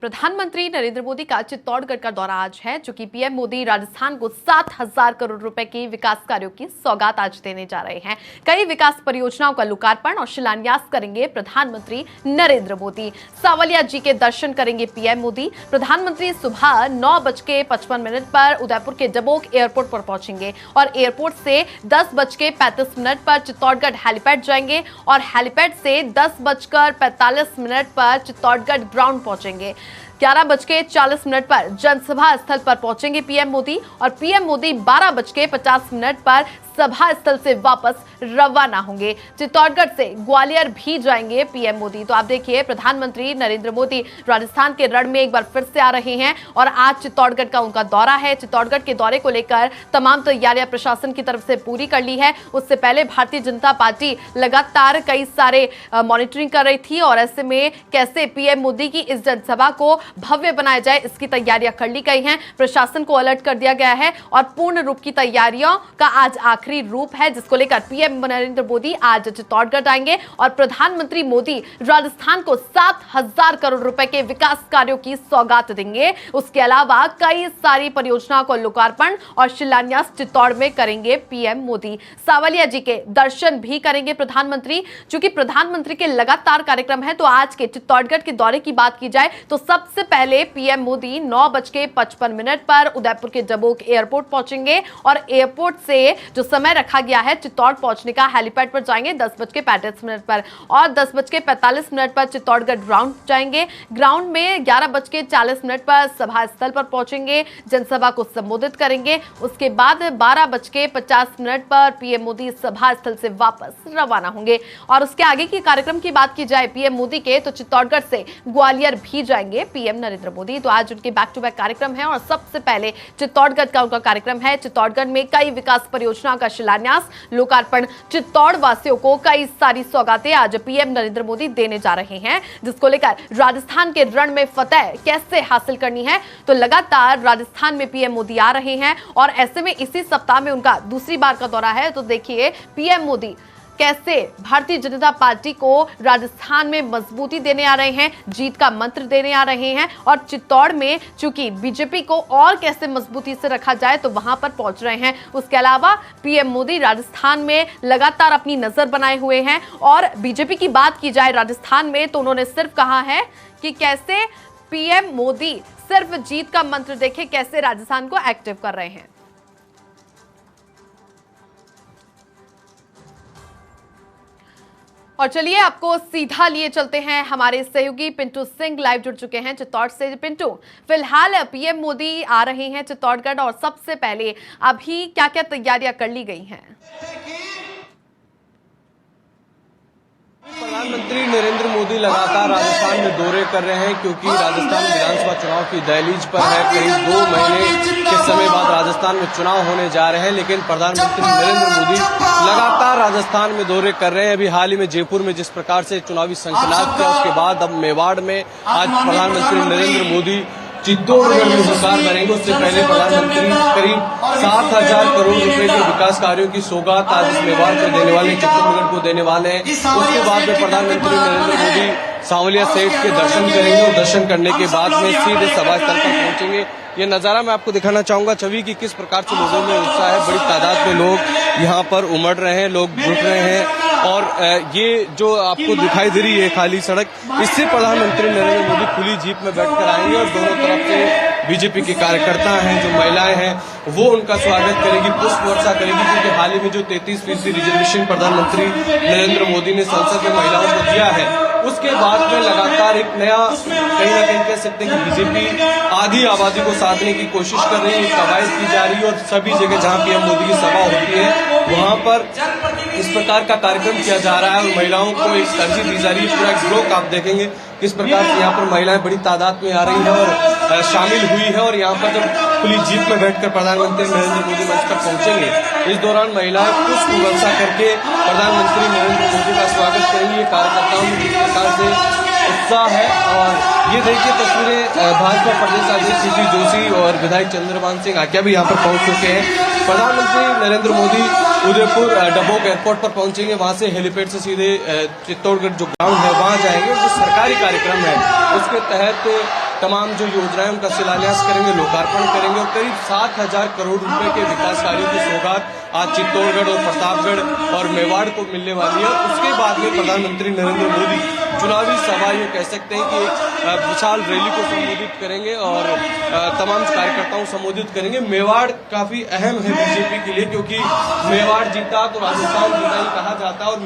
प्रधानमंत्री नरेंद्र मोदी का चित्तौड़गढ़ का दौरा आज है, जो कि पीएम मोदी राजस्थान को 7,000 करोड़ रुपए की विकास कार्यों की सौगात आज देने जा रहे हैं। कई विकास परियोजनाओं का लोकार्पण और शिलान्यास करेंगे प्रधानमंत्री नरेंद्र मोदी। सांवलिया जी के दर्शन करेंगे पीएम मोदी। प्रधानमंत्री सुबह 9:55 पर उदयपुर के डबोक एयरपोर्ट पर पहुंचेंगे और एयरपोर्ट से 10:35 पर चित्तौड़गढ़ हेलीपैड जाएंगे और हेलीपैड से 10:45 पर चित्तौड़गढ़ ग्राउंड पहुंचेंगे। 11:40 पर जनसभा स्थल पर पहुंचेंगे पीएम मोदी और पीएम मोदी 12:50 पर सभा स्थल से वापस रवाना होंगे। चित्तौड़गढ़ से ग्वालियर भी जाएंगे पीएम मोदी। तो आप देखिए, प्रधानमंत्री नरेंद्र मोदी राजस्थान के रण में एक बार फिर से आ रहे हैं और आज चित्तौड़गढ़ का उनका दौरा है। चित्तौड़गढ़ के दौरे को लेकर तमाम तैयारियां प्रशासन की तरफ से पूरी कर ली है। उससे पहले भारतीय जनता पार्टी लगातार कई सारे मॉनिटरिंग कर रही थी और ऐसे में कैसे पीएम मोदी की इस जनसभा को भव्य बनाया जाए, इसकी तैयारियां कर ली गई हैं। प्रशासन को अलर्ट कर दिया गया है और पूर्ण रूप की तैयारियों का आज आखिरी रूप है, जिसको लेकर पीएम नरेंद्र मोदी आज चित्तौड़गढ़ आएंगे और प्रधानमंत्री मोदी राजस्थान को 7,000 करोड़ रुपए के विकास कार्यों की सौगात देंगे। उसके अलावा कई सारी परियोजनाओं को लोकार्पण और शिलान्यास चित्तौड़ में करेंगे पीएम मोदी। सांवलिया जी के दर्शन भी करेंगे प्रधानमंत्री। चूंकि प्रधानमंत्री के लगातार कार्यक्रम है, तो आज के चित्तौड़गढ़ के दौरे की बात की जाए तो सबसे पहले पीएम मोदी 9:55 पर उदयपुर के डबोक एयरपोर्ट पहुंचेंगे और एयरपोर्ट से जो समय रखा गया है चित्तौड़ पहुंचने का, हेलीपैड पर जाएंगे 10:35 पर और 10:45 पर चित्तौड़गढ़ ग्राउंड जाएंगे। ग्राउंड में 11:40 पर सभा स्थल पर पहुंचेंगे, जनसभा को संबोधित करेंगे। उसके बाद 12:50 पर पीएम मोदी सभा स्थल से वापस रवाना होंगे। और उसके आगे की कार्यक्रम की बात की जाए पीएम मोदी के, तो चित्तौड़गढ़ से ग्वालियर भी जाएंगे पीएम नरेंद्र मोदी। तो आज उनके बैक टू बैक कार्यक्रम है और सबसे पहले चित्तौड़गढ़ का उनका कार्यक्रम है। चित्तौड़गढ़ में कई विकास परियोजनाओं का शिलान्यास, लोकार्पण, चित्तौड़ वासियों को कई सारी सौगातें आज पीएम नरेंद्र मोदी देने जा रहे हैं, जिसको लेकर राजस्थान के रण में फतेह कैसे हासिल करनी है। तो लगातार राजस्थान में पीएम मोदी आ रहे हैं और ऐसे में इसी सप्ताह में उनका दूसरी बार का दौरा है। तो देखिए पीएम मोदी कैसे भारतीय जनता पार्टी को राजस्थान में मजबूती देने आ रहे हैं, जीत का मंत्र देने आ रहे हैं और चित्तौड़ में चूंकि बीजेपी को और कैसे मजबूती से रखा जाए तो वहां पर पहुंच रहे हैं। उसके अलावा पीएम मोदी राजस्थान में लगातार अपनी नजर बनाए हुए हैं और बीजेपी की बात की जाए राजस्थान में तो उन्होंने सिर्फ कहा है कि कैसे पीएम मोदी सिर्फ जीत का मंत्र देखे कैसे राजस्थान को एक्टिव कर रहे हैं। और चलिए आपको सीधा लिए चलते हैं, हमारे सहयोगी पिंटू सिंह लाइव जुड़ चुके हैं चित्तौड़ से। पिंटू, फिलहाल पीएम मोदी आ रहे हैं चित्तौड़गढ़ और सबसे पहले अभी क्या क्या तैयारियां कर ली गई हैं? प्रधानमंत्री नरेंद्र मोदी लगातार राजस्थान में दौरे कर रहे हैं, क्योंकि राजस्थान विधानसभा चुनाव की दहलीज पर है। करीब 2 महीने के समय बाद राजस्थान में चुनाव होने जा रहे हैं, लेकिन प्रधानमंत्री नरेंद्र मोदी लगातार राजस्थान में दौरे कर रहे हैं। अभी हाल ही में जयपुर में जिस प्रकार से चुनावी संकल्प किया, उसके बाद अब मेवाड़ में आज प्रधानमंत्री नरेंद्र मोदी चित्तौड़गढ़ में सरकार बनेंगे। उससे पहले प्रधानमंत्री करीब 7,000 करोड़ रुपए के विकास कार्यों की सौगात आज इस मेवाड़ को देने वाले, चित्तौड़गढ़ को देने वाले हैं। उसके बाद में प्रधानमंत्री नरेंद्र मोदी सांवलिया सेठ के दर्शन करेंगे और दर्शन करने के बाद में सीधे सभा स्थल पर पहुंचेंगे। ये नजारा मैं आपको दिखाना चाहूंगा छवि की किस प्रकार से लोगों में उत्साह है। बड़ी तादाद में लोग यहाँ पर उमड़ रहे हैं, लोग जुट रहे हैं और ये जो आपको दिखाई दे रही है खाली सड़क, इससे प्रधानमंत्री नरेंद्र मोदी खुली जीप में बैठकर आएंगे और दोनों तरफ से बीजेपी के कार्यकर्ता हैं, जो महिलाएं हैं, वो उनका स्वागत करेगी, पुष्प वर्षा करेगी। क्योंकि हाल ही में जो 33% रिजर्वेशन प्रधानमंत्री नरेंद्र मोदी ने संसद में महिलाओं को दिया है, उसके बाद में लगातार एक नया कहीं ना कहीं कह सकते हैं कि बीजेपी आधी आबादी को साधने की कोशिश कर रही है, कवायद की जा रही है और सभी जगह जहां पीएम मोदी की सभा होती है वहां पर इस प्रकार का कार्यक्रम किया जा रहा है और महिलाओं को एक तरजीह दी जा रही है। पूरा ब्लॉक आप देखेंगे किस प्रकार से यहाँ पर महिलाएं बड़ी तादाद में आ रही है और शामिल हुई है और यहाँ पर जब खुली जीप में बैठकर प्रधानमंत्री नरेंद्र मोदी मंच पर पहुंचेंगे, इस दौरान महिलाएं पुष्प वर्षा करके प्रधानमंत्री नरेंद्र मोदी का स्वागत करेंगी। कार्यकर्ताओं में किस प्रकार से उत्साह है और ये देखिए तस्वीरें भाजपा प्रदेश अध्यक्ष सीपी जोशी और विधायक चंद्रभान सिंह आकिया भी यहाँ पर पहुंच चुके हैं। प्रधानमंत्री नरेंद्र मोदी उदयपुर डबोक एयरपोर्ट पर पहुंचेंगे, वहां से हेलीपैड से सीधे चित्तौड़गढ़ जो ग्राउंड है वहां जाएंगे। जो सरकारी कार्यक्रम है उसके तहत तमाम जो योजनाएं उनका शिलान्यास करेंगे, लोकार्पण करेंगे और करीब 7,000 करोड़ रुपए के विकास कार्यों की सौगात आज चित्तौड़गढ़ और प्रतापगढ़ और मेवाड़ को मिलने वाली है। उसके बाद में प्रधानमंत्री नरेंद्र मोदी चुनावी सभा ये कह सकते हैं कि एक विशाल रैली को संबोधित करेंगे और तमाम कार्यकर्ताओं को संबोधित करेंगे। मेवाड़ काफी अहम है बीजेपी के लिए, क्योंकि मेवाड़ जीता तो राजस्थान जीता ही कहा जाता है और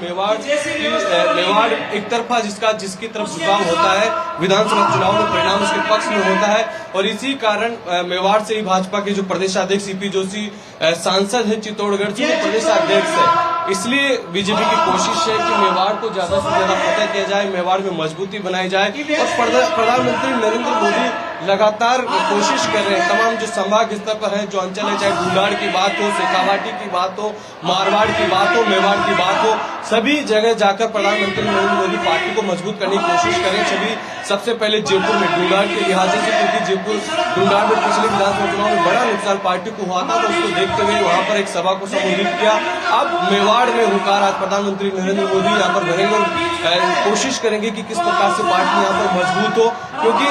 मेवाड़ एक तरफा जिसकी तरफ झुकाव होता है विधानसभा चुनाव में परिणाम उसके पक्ष में होता है और इसी कारण मेवाड़ से ही भाजपा के जो प्रदेशाध्यक्ष सीपी जोशी सांसद है चित्तौड़गढ़ से, वो प्रदेशाध्यक्ष है। इसलिए बीजेपी की कोशिश है कि मेवाड़ को ज्यादा से ज्यादा फतेह किया जाए, मेवाड़ में मजबूती बनाई जाए और प्रधानमंत्री नरेंद्र मोदी लगातार कोशिश कर रहे हैं तमाम जो संभाग स्तर पर है, जो अंचल है, चाहे ढूंढाड़ की बात हो, शेखावाटी की बात हो, मारवाड़ की बात हो, मेवाड़ की बात हो, सभी जगह जाकर प्रधानमंत्री नरेंद्र मोदी पार्टी को मजबूत करने की कोशिश करें। सबसे पहले जयपुर में ढूंढाड़ के लिहाज से, क्योंकि जयपुर ढूंढाड़ में पिछले विधानसभा चुनाव में बड़ा नुकसान पार्टी को हुआ था, तो उसको देखते हुए वहां पर एक सभा को संबोधित किया। अब मेवाड़ में हुंकार आज प्रधानमंत्री नरेंद्र मोदी यहाँ पर भरेंगे और कोशिश करेंगे कि किस प्रकार से पार्टी यहाँ पर मजबूत हो, क्योंकि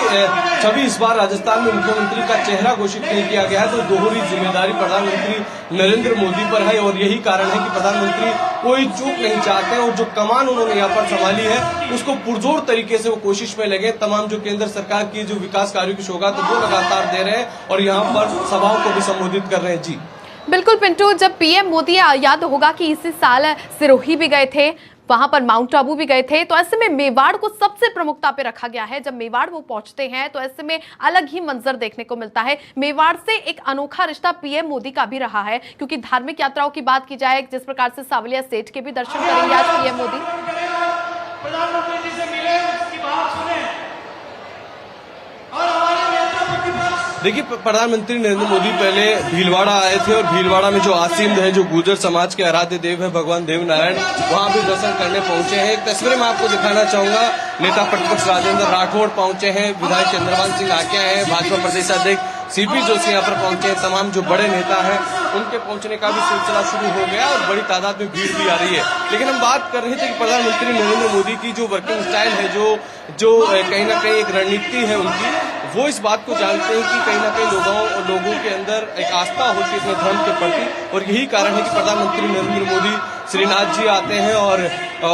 छवि इस बार राजस्थान में मुख्यमंत्री का चेहरा घोषित नहीं किया गया है, तो दोहरी जिम्मेदारी प्रधानमंत्री नरेंद्र मोदी पर है और यही कारण है कि प्रधानमंत्री कोई चूक नहीं चाहते हैं और जो कमान उन्होंने यहाँ पर संभाली है उसको पुरजोर तरीके से वो कोशिश में लगे। तमाम जो केंद्र सरकार की जो विकास कार्यों की सौगात वो लगातार दे रहे हैं और यहाँ पर सभाओं को भी संबोधित कर रहे हैं। जी बिल्कुल पिंटू, जब पीएम मोदी याद होगा कि इसी साल सिरोही भी गए थे, वहां पर माउंट आबू भी गए थे, तो ऐसे में मेवाड़ को सबसे प्रमुखता पे रखा गया है। जब मेवाड़ वो पहुंचते हैं तो ऐसे में अलग ही मंजर देखने को मिलता है। मेवाड़ से एक अनोखा रिश्ता पीएम मोदी का भी रहा है, क्योंकि धार्मिक यात्राओं की बात की जाए, जिस प्रकार से सावलिया सेठ के भी दर्शन करेंगे आज पीएम मोदी। प्रधानमंत्री जी से मिले, उसकी बात सुने और हमारे नेता प्रतिपक्ष। देखिए, प्रधानमंत्री नरेंद्र मोदी पहले भीलवाड़ा आए थे और भीलवाड़ा में जो आसीम है, जो गुर्जर समाज के आराध्य देव है भगवान देव नारायण, वहां भी दर्शन करने पहुंचे हैं। एक तस्वीर मैं आपको दिखाना चाहूंगा। नेता प्रतिपक्ष राजेंद्र राठौड़ पहुंचे हैं, विधायक चंद्रभान सिंह आके हैं, भाजपा प्रदेशाध्यक्ष सीपी जोशी यहाँ पर पहुंचे हैं, तमाम जो बड़े नेता हैं उनके पहुंचने का भी सिलसिला शुरू हो गया और बड़ी तादाद में भीड़ भी आ रही है। लेकिन हम बात कर रहे थे कि प्रधानमंत्री नरेंद्र मोदी की जो वर्किंग स्टाइल है, जो कहीं ना कहीं एक रणनीति है उनकी, वो इस बात को जानते हैं कि कहीं ना कहीं लोगों के अंदर एक आस्था होती है अपने धर्म के प्रति, और यही कारण है कि प्रधानमंत्री नरेंद्र मोदी श्रीनाथ जी आते हैं और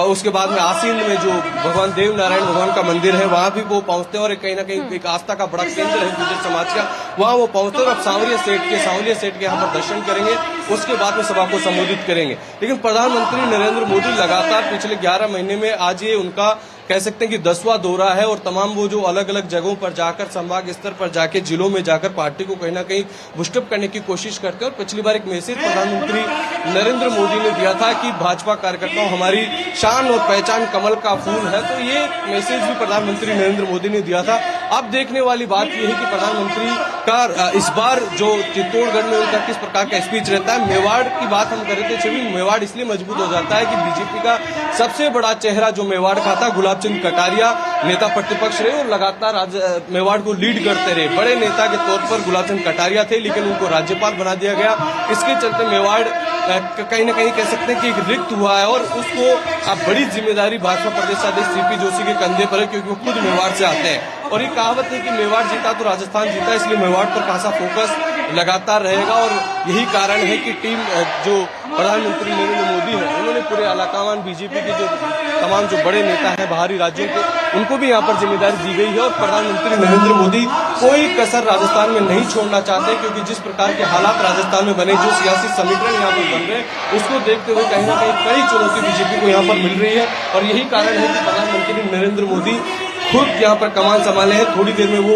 उसके बाद में आसीन में जो भगवान देव नारायण भगवान का मंदिर है वहां भी वो पहुंचते हैं और कहीं ना कहीं एक आस्था का बड़ा केंद्र है गुर्जर समाज का, वहां वो पहुंचते हैं और अब सावलिया सेठ के यहाँ पर दर्शन करेंगे, उसके बाद में सभा को संबोधित करेंगे। लेकिन प्रधानमंत्री नरेंद्र मोदी लगातार पिछले 11 महीने में आज ये उनका कह सकते हैं कि 10वां दौरा है और तमाम वो जो अलग अलग जगहों पर जाकर, संभाग स्तर पर जाके, जिलों में जाकर पार्टी को कहीं ना कहीं बुस्टअप करने की कोशिश करते हैं। और पिछली बार एक मैसेज प्रधानमंत्री नरेंद्र मोदी ने दिया था कि भाजपा कार्यकर्ताओं हमारी शान और पहचान कमल का फूल है, तो ये मैसेज भी प्रधानमंत्री नरेंद्र मोदी ने दिया था। अब देखने वाली बात यह है कि प्रधानमंत्री का इस बार जो चित्तौड़गढ़ में उनका किस प्रकार का स्पीच रहता है। मेवाड़ की बात हम कर रहे थे, छवि मेवाड़ इसलिए मजबूत हो जाता है कि बीजेपी का सबसे बड़ा चेहरा जो मेवाड़ का था, गुलाब चंद कटारिया, नेता प्रतिपक्ष रहे और लगातार मेवाड़ को लीड करते रहे। बड़े नेता के तौर पर गुलाब चंद कटारिया थे, लेकिन उनको राज्यपाल बना दिया गया। इसके चलते मेवाड़ कहीं ना कहीं कह सकते हैं कि एक रिक्त हुआ है और उसको अब बड़ी जिम्मेदारी भाजपा प्रदेशाध्यक्ष सीपी जोशी के कंधे पर है, क्योंकि वो खुद मेवाड़ से आते हैं। और ये कहावत है कि मेवाड़ जीता तो राजस्थान जीता, इसलिए मेवाड़ पर खासा फोकस लगातार रहेगा। और यही कारण है कि टीम जो प्रधानमंत्री नरेंद्र मोदी है, उन्होंने पूरे अलाकावान बीजेपी के जो तमाम जो बड़े नेता हैं बाहरी राज्यों के, उनको भी यहाँ पर जिम्मेदारी दी गई है। और प्रधानमंत्री नरेंद्र मोदी कोई कसर राजस्थान में नहीं छोड़ना चाहते, क्योंकि जिस प्रकार के हालात राजस्थान में बने, जो सियासी समीकरण यहाँ पर बन रहे, उसको देखते हुए कहीं ना कहीं कई चुनौती बीजेपी को यहाँ पर मिल रही है। और यही कारण है कि प्रधानमंत्री नरेंद्र मोदी खुद यहाँ पर कमान संभाले हैं। थोड़ी देर में वो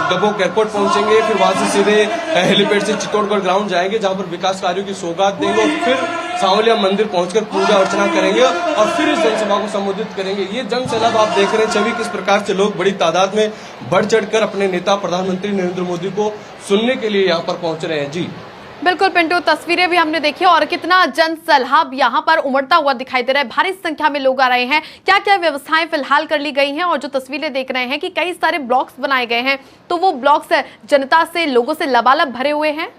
डबोक एयरपोर्ट पहुंचेंगे, फिर वहां से सीधे हेलीपैड से चित्तौड़गढ़ ग्राउंड जाएंगे, जहां पर विकास कार्यों की सौगात देंगे और फिर सावलिया मंदिर पहुंचकर पूजा अर्चना करेंगे और फिर इस जनसभा को संबोधित करेंगे। ये जनसैलाब आप देख रहे हैं छवि, किस प्रकार से लोग बड़ी तादाद में बढ़ चढ़कर अपने नेता प्रधानमंत्री नरेंद्र मोदी को सुनने के लिए यहाँ पर पहुंच रहे हैं। जी बिल्कुल पिंटू, तस्वीरें भी हमने देखी और कितना जन सैलाब यहाँ पर उमड़ता हुआ दिखाई दे रहा है। भारी संख्या में लोग आ रहे हैं। क्या क्या व्यवस्थाएं फिलहाल कर ली गई हैं? और जो तस्वीरें देख रहे हैं कि कई सारे ब्लॉक्स बनाए गए हैं, तो वो ब्लॉक्स जनता से, लोगों से लबालब भरे हुए हैं।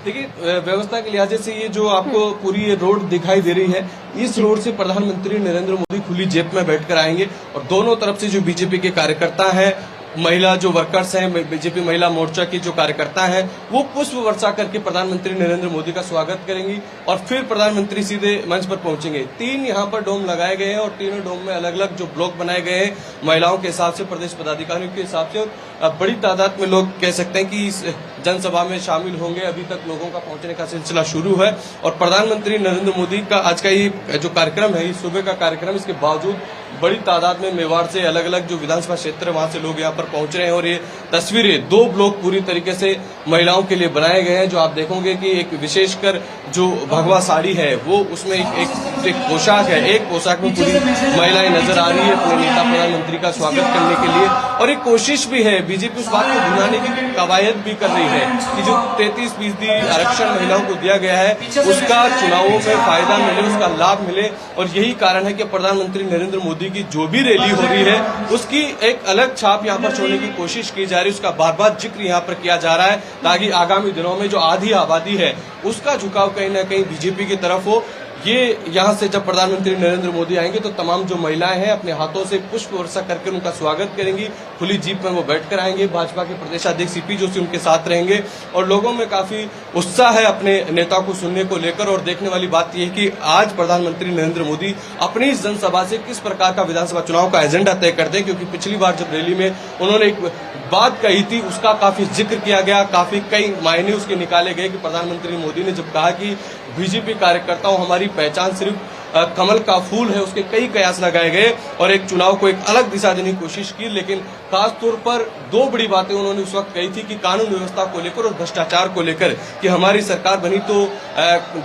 देखिए, व्यवस्था के लिहाज से ये जो आपको पूरी ये रोड दिखाई दे रही है, इस रोड से प्रधानमंत्री नरेंद्र मोदी खुली जेब में बैठकर आएंगे और दोनों तरफ से जो बीजेपी के कार्यकर्ता हैं, महिला जो वर्कर्स हैं, बीजेपी महिला मोर्चा के जो कार्यकर्ता हैं, वो पुष्प वर्षा करके प्रधानमंत्री नरेंद्र मोदी का स्वागत करेंगी और फिर प्रधानमंत्री सीधे मंच पर पहुंचेंगे। 3 यहाँ पर डोम लगाए गए हैं और तीनों डोम में अलग अलग जो ब्लॉक बनाए गए हैं महिलाओं के हिसाब से, प्रदेश पदाधिकारियों के हिसाब से, और बड़ी तादाद में लोग कह सकते हैं कि इस जनसभा में शामिल होंगे। अभी तक लोगों का पहुंचने का सिलसिला शुरू है और प्रधानमंत्री नरेंद्र मोदी का आज का ये जो कार्यक्रम है, ये सुबह का कार्यक्रम, इसके बावजूद बड़ी तादाद में मेवाड़ से अलग अलग जो विधानसभा क्षेत्र है वहां से लोग यहाँ पर पहुंच रहे हैं और ये तस्वीरें 2 ब्लॉक पूरी तरीके से महिलाओं के लिए बनाए गए हैं। जो आप देखोगे कि एक विशेषकर जो भगवा साड़ी है वो उसमें एक पोशाक है, एक पोशाक में पूरी महिलाएं नजर आ रही है अपने नेता प्रधानमंत्री का स्वागत करने के लिए। और एक कोशिश भी है, बीजेपी उस बात को भुनाने की कवायद भी कर रही है कि जो 33% आरक्षण महिलाओं को दिया गया है उसका चुनावों में फायदा मिले, उसका लाभ मिले। और यही कारण है कि प्रधानमंत्री नरेंद्र मोदी की जो भी रैली हो रही है उसकी एक अलग छाप यहाँ पर छोड़ने की कोशिश की जा रही है, उसका बार बार जिक्र यहाँ पर किया जा रहा है ताकि आगामी दिनों में जो आधी आबादी है उसका झुकाव कहीं ना कहीं बीजेपी की तरफ हो। ये यहाँ से जब प्रधानमंत्री नरेंद्र मोदी आएंगे तो तमाम जो महिलाएं हैं अपने हाथों से पुष्प वर्षा करके उनका स्वागत करेंगी। खुली जीप में वो बैठकर आएंगे, भाजपा के प्रदेशाध्यक्ष सीपी जोशी उनके साथ रहेंगे और लोगों में काफी उत्साह है अपने नेता को सुनने को लेकर। और देखने वाली बात यह है कि आज प्रधानमंत्री नरेंद्र मोदी अपनी इस जनसभा से किस प्रकार का विधानसभा चुनाव का एजेंडा तय करते हैं, क्योंकि पिछली बार जब रैली में उन्होंने एक बात कही थी उसका काफी जिक्र किया गया, काफी कई मायने उसके निकाले गए कि प्रधानमंत्री मोदी ने जब कहा कि बीजेपी कार्यकर्ताओं हमारी पहचान सिर्फ कमल का फूल है, उसके कई कयास लगाए गए और एक चुनाव को एक अलग दिशा देने की कोशिश की। लेकिन खास तौर पर 2 बड़ी बातें उन्होंने उस वक्त कही थी कि कानून व्यवस्था को लेकर और भ्रष्टाचार को लेकर कि हमारी सरकार बनी तो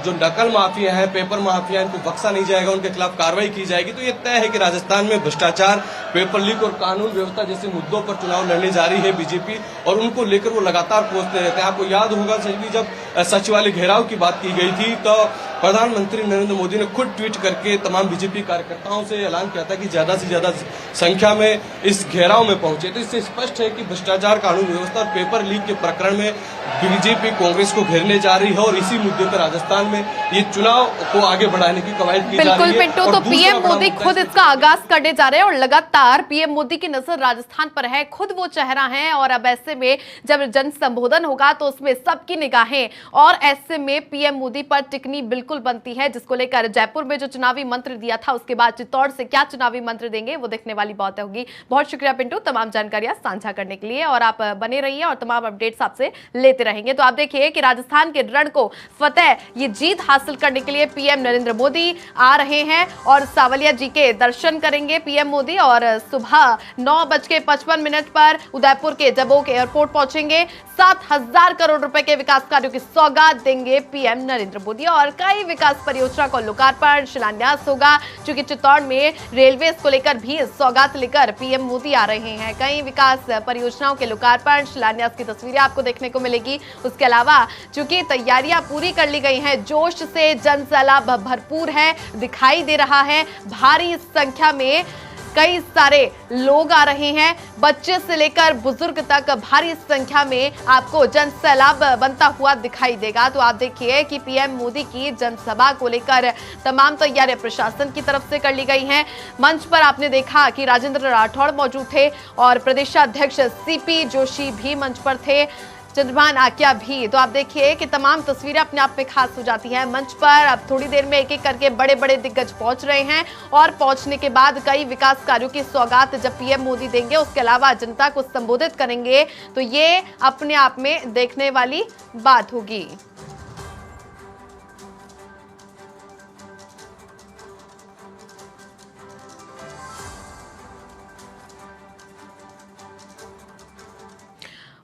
जो नकल माफिया हैं, पेपर माफिया, इनको बख्शा नहीं जाएगा, उनके खिलाफ कार्रवाई की जाएगी। तो ये तय है कि राजस्थान में भ्रष्टाचार, पेपर लीक और कानून व्यवस्था जैसे मुद्दों पर चुनाव लड़ने जा रही है बीजेपी और उनको लेकर वो लगातार पहुंचते रहते हैं। आपको याद होगा जब सचिवालय घेराव की बात की गई थी तो प्रधानमंत्री नरेंद्र मोदी ने खुद ट्वीट करके तमाम बीजेपी कार्यकर्ताओं से ऐलान किया था कि ज्यादा से ज्यादा संख्या में इस घेराव में पहुंचे। तो इससे स्पष्ट है कि भ्रष्टाचार, कानून व्यवस्था और पेपर लीक के प्रकरण में बीजेपी कांग्रेस को घेरने जा रही है और इसी मुद्दे पर राजस्थान में ये चुनाव को आगे बढ़ाने की कवायद की जा रही है। बिल्कुल पिंटू, तो पीएम मोदी खुद इसका आगाज करने जा रहे हैं और लगातार पीएम मोदी की नजर राजस्थान पर है, खुद वो चेहरा है और अब ऐसे में जब जन संबोधन होगा तो उसमें सबकी निगाहें और ऐसे में पीएम मोदी पर टिकनी बिल्कुल बनती है, जिसको लेकर जयपुर में जो चुनावी मंत्र दिया था उसके बाद चित्तौड़ से क्या चुनावी मंत्र देंगे वो देखने वाली बात होगी। बहुत शुक्रिया पिंटू तमाम जानकारियां साझा करने के लिए और आप बने रहिए और तमाम अपडेट्स आपसे लेते रहेंगे। तो आप देखिए कि राजस्थान के रण को फतेह, ये जीत हासिल करने के लिए पीएम नरेंद्र मोदी आ रहे हैं और सावलिया जी के दर्शन करेंगे पीएम मोदी और सुबह 9:55 पर उदयपुर के डबोक एयरपोर्ट पहुंचेंगे। 7,000 करोड़ रुपए के विकास कार्यों की सौगात देंगे पीएम नरेंद्र मोदी और कई विकास परियोजना को लोकार्पण, शिलान्यास होगा। चूंकि चित्तौड़ में रेलवे को लेकर भी सौगात लेकर पीएम मोदी आ रहे हैं। कई विकास परियोजनाओं के लोकार्पण, शिलान्यास की तस्वीरें आपको देखने को मिलेगी। उसके अलावा चूंकि तैयारियां पूरी कर ली गई हैं, जोश से जन सैलाब भरपूर है, दिखाई दे रहा है। भारी संख्या में कई सारे लोग आ रहे हैं, बच्चे से लेकर बुजुर्ग तक भारी संख्या में आपको जन सैलाब बनता हुआ दिखाई देगा। तो आप देखिए कि पीएम मोदी की जनसभा को लेकर तमाम तैयारियां प्रशासन की तरफ से कर ली गई हैं। मंच पर आपने देखा कि राजेंद्र राठौड़ मौजूद थे और प्रदेशाध्यक्ष सीपी जोशी भी मंच पर थे, चंद्रभान आक्या भी। तो आप देखिए कि तमाम तस्वीरें अपने आप में खास हो जाती हैं। मंच पर अब थोड़ी देर में एक एक करके बड़े बड़े दिग्गज पहुंच रहे हैं और पहुंचने के बाद कई विकास कार्यों की सौगात जब पीएम मोदी देंगे, उसके अलावा जनता को संबोधित करेंगे, तो ये अपने आप में देखने वाली बात होगी।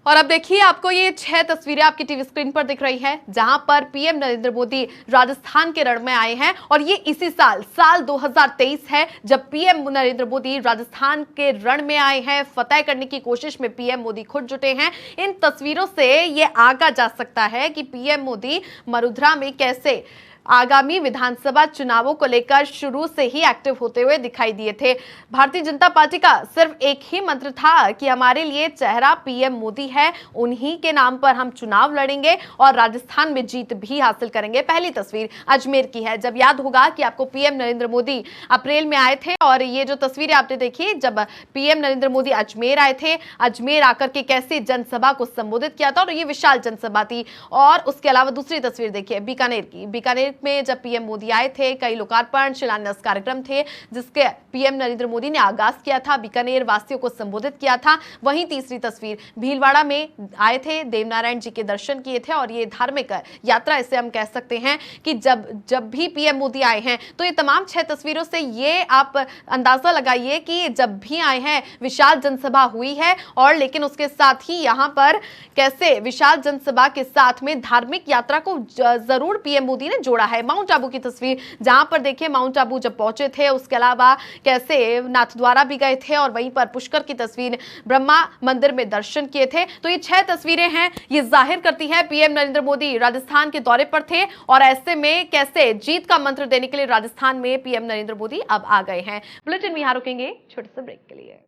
और अब देखिए आपको ये 6 तस्वीरें आपकी टीवी स्क्रीन पर दिख रही है, जहां पर पीएम नरेंद्र मोदी राजस्थान के रण में आए हैं और ये इसी साल 2023 है जब पीएम नरेंद्र मोदी राजस्थान के रण में आए हैं। फतेह करने की कोशिश में पीएम मोदी खुद जुटे हैं। इन तस्वीरों से ये आंका जा सकता है कि पीएम मोदी मरुधरा में कैसे आगामी विधानसभा चुनावों को लेकर शुरू से ही एक्टिव होते हुए दिखाई दिए थे। भारतीय जनता पार्टी का सिर्फ एक ही मंत्र था कि हमारे लिए चेहरा पीएम मोदी है, उन्हीं के नाम पर हम चुनाव लड़ेंगे और राजस्थान में जीत भी हासिल करेंगे। पहली तस्वीर अजमेर की है। जब याद होगा कि आपको पीएम नरेंद्र मोदी अप्रैल में आए थे और ये जो तस्वीरें आपने देखी जब पीएम नरेंद्र मोदी अजमेर आए थे, अजमेर आकर के कैसे जनसभा को संबोधित किया था और ये विशाल जनसभा थी। और उसके अलावा दूसरी तस्वीर देखिए बीकानेर की। बीकानेर में जब पीएम मोदी आए थे, कई लोकार्पण शिलान्यास कार्यक्रम थे जिसके पीएम नरेंद्र मोदी ने आगाज किया था, बीकानेर वासियों को संबोधित किया था। वहीं तीसरी तस्वीर भीलवाड़ा में आए थे, देवनारायण जी के दर्शन किए थे और ये धार्मिक यात्रा इसे हम कह सकते हैं कि जब भी पीएम मोदी आए हैं तो ये तमाम 6 तस्वीरों से ये आप अंदाजा लगाइए कि जब भी आए हैं विशाल जनसभा हुई है और लेकिन उसके साथ ही यहां पर कैसे विशाल जनसभा के साथ में धार्मिक यात्रा को जरूर पीएम मोदी ने जोड़ा है। माउंट आबू की तस्वीर जहां पर देखिए माउंट आबू जब पहुंचे थे, उसके अलावा कैसे नाथद्वारा भी गए थे और वहीं पर पुष्कर की तस्वीर, ब्रह्मा मंदिर में दर्शन किए थे। तो ये 6 तस्वीरें हैं, ये जाहिर करती है पीएम नरेंद्र मोदी राजस्थान के दौरे पर थे और ऐसे में कैसे जीत का मंत्र देने के लिए राजस्थान में पीएम नरेंद्र मोदी अब आ गए हैं। बुलेटिन में यहां रुकेंगे छोटे से ब्रेक के लिए।